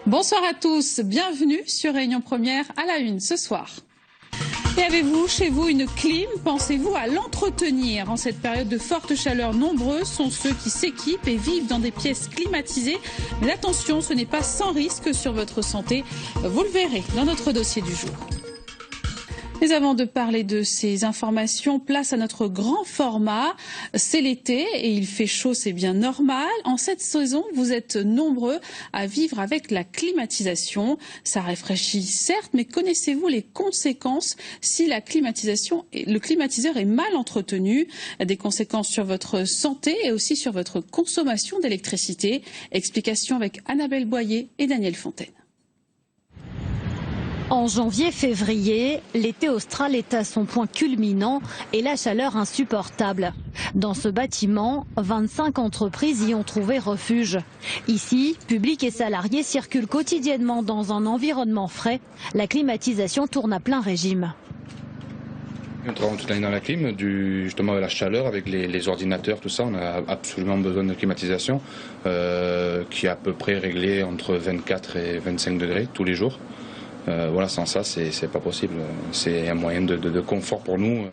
Bonsoir à tous, bienvenue sur Réunion Première à la une ce soir. Et avez-vous chez vous une clim? Pensez-vous à l'entretenir? En cette période de forte chaleur, nombreux sont ceux qui s'équipent et vivent dans des pièces climatisées. Mais attention, ce n'est pas sans risque sur votre santé. Vous le verrez dans notre dossier du jour. Mais avant de parler de ces informations, place à notre grand format. C'est l'été et il fait chaud, c'est bien normal. En cette saison, vous êtes nombreux à vivre avec la climatisation. Ça rafraîchit certes, mais connaissez-vous les conséquences si le climatiseur est mal entretenu? Des conséquences sur votre santé et aussi sur votre consommation d'électricité. Explication avec Annabelle Boyer et Daniel Fontaine. En janvier-février, l'été austral est à son point culminant et la chaleur insupportable. Dans ce bâtiment, 25 entreprises y ont trouvé refuge. Ici, public et salariés circulent quotidiennement dans un environnement frais. La climatisation tourne à plein régime. On travaille toute l'année dans la clim, justement avec la chaleur, avec les ordinateurs, tout ça. On a absolument besoin de climatisation qui est à peu près réglée entre 24 et 25 degrés tous les jours. Voilà, sans ça, c'est pas possible. C'est un moyen de confort pour nous.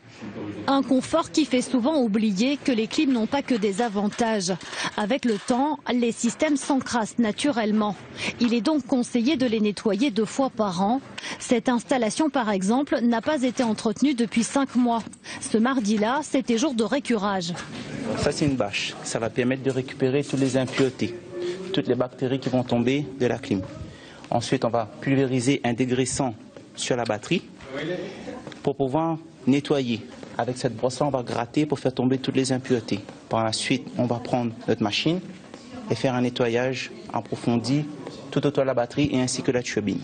Un confort qui fait souvent oublier que les clims n'ont pas que des avantages. Avec le temps, les systèmes s'encrassent naturellement. Il est donc conseillé de les nettoyer 2 fois par an. Cette installation, par exemple, n'a pas été entretenue depuis 5 mois. Ce mardi-là, c'était jour de récurage. Ça, c'est une bâche. Ça va permettre de récupérer toutes les impuretés, toutes les bactéries qui vont tomber de la clim. Ensuite, on va pulvériser un dégraissant sur la batterie pour pouvoir nettoyer. Avec cette brosse-là, on va gratter pour faire tomber toutes les impuretés. Par la suite, on va prendre notre machine et faire un nettoyage approfondi tout autour de la batterie et ainsi que la turbine.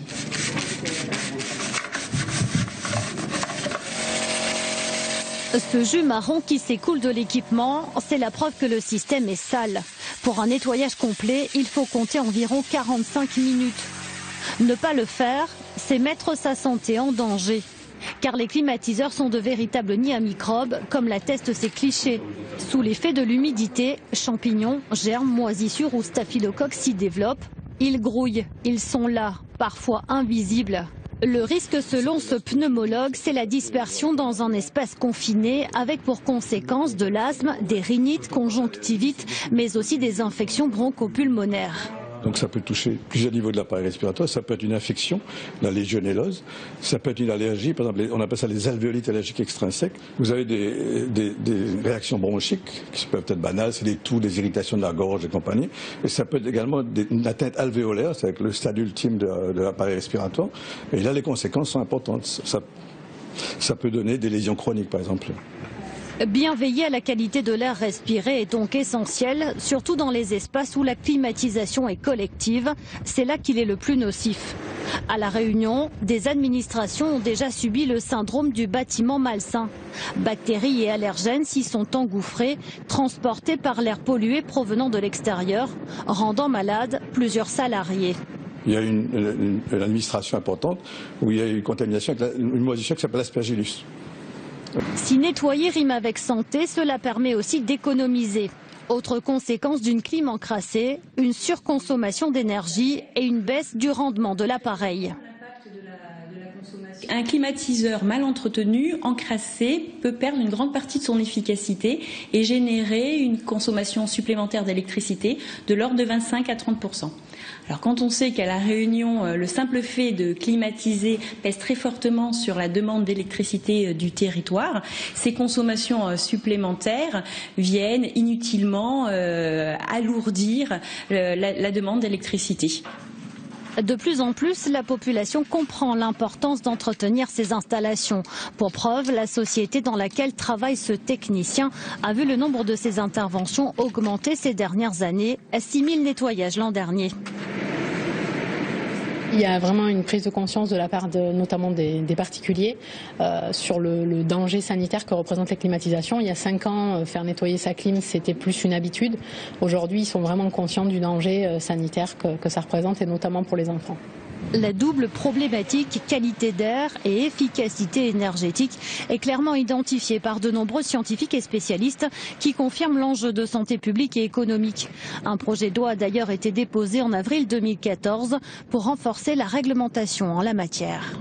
Ce jus marron qui s'écoule de l'équipement, c'est la preuve que le système est sale. Pour un nettoyage complet, il faut compter environ 45 minutes. Ne pas le faire, c'est mettre sa santé en danger. Car les climatiseurs sont de véritables nids à microbes, comme l'attestent ces clichés. Sous l'effet de l'humidité, champignons, germes, moisissures ou staphylocoques s'y développent. Ils grouillent, ils sont là, parfois invisibles. Le risque selon ce pneumologue, c'est la dispersion dans un espace confiné avec pour conséquence de l'asthme, des rhinites, conjonctivites, mais aussi des infections bronchopulmonaires. Donc ça peut toucher plusieurs niveaux de l'appareil respiratoire, ça peut être une infection, la légionellose, ça peut être une allergie, par exemple on appelle ça les alvéolites allergiques extrinsèques. Vous avez des réactions bronchiques qui peuvent être banales, c'est des toux, des irritations de la gorge et compagnie. Et ça peut être également une atteinte alvéolaire, c'est avec le stade ultime de l'appareil respiratoire. Et là les conséquences sont importantes. Ça peut donner des lésions chroniques par exemple. Bien veiller à la qualité de l'air respiré est donc essentiel, surtout dans les espaces où la climatisation est collective. C'est là qu'il est le plus nocif. À La Réunion, des administrations ont déjà subi le syndrome du bâtiment malsain. Bactéries et allergènes s'y sont engouffrés, transportés par l'air pollué provenant de l'extérieur, rendant malades plusieurs salariés. Il y a une administration importante où il y a une contamination avec une moisissure qui s'appelle l'aspergillus. Si nettoyer rime avec santé, cela permet aussi d'économiser. Autre conséquence d'une clim encrassée, une surconsommation d'énergie et une baisse du rendement de l'appareil. Un climatiseur mal entretenu, encrassé, peut perdre une grande partie de son efficacité et générer une consommation supplémentaire d'électricité de l'ordre de 25 à 30%. Alors quand on sait qu'à La Réunion, le simple fait de climatiser pèse très fortement sur la demande d'électricité du territoire, ces consommations supplémentaires viennent inutilement alourdir la demande d'électricité. De plus en plus, la population comprend l'importance d'entretenir ces installations. Pour preuve, la société dans laquelle travaille ce technicien a vu le nombre de ses interventions augmenter ces dernières années, à 6 000 nettoyages l'an dernier. Il y a vraiment une prise de conscience de la part notamment des particuliers sur le danger sanitaire que représentent les climatisations. Il y a 5 ans, faire nettoyer sa clim, c'était plus une habitude. Aujourd'hui, ils sont vraiment conscients du danger sanitaire que ça représente, et notamment pour les enfants. La double problématique qualité d'air et efficacité énergétique est clairement identifiée par de nombreux scientifiques et spécialistes qui confirment l'enjeu de santé publique et économique. Un projet de loi a d'ailleurs été déposé en avril 2014 pour renforcer la réglementation en la matière.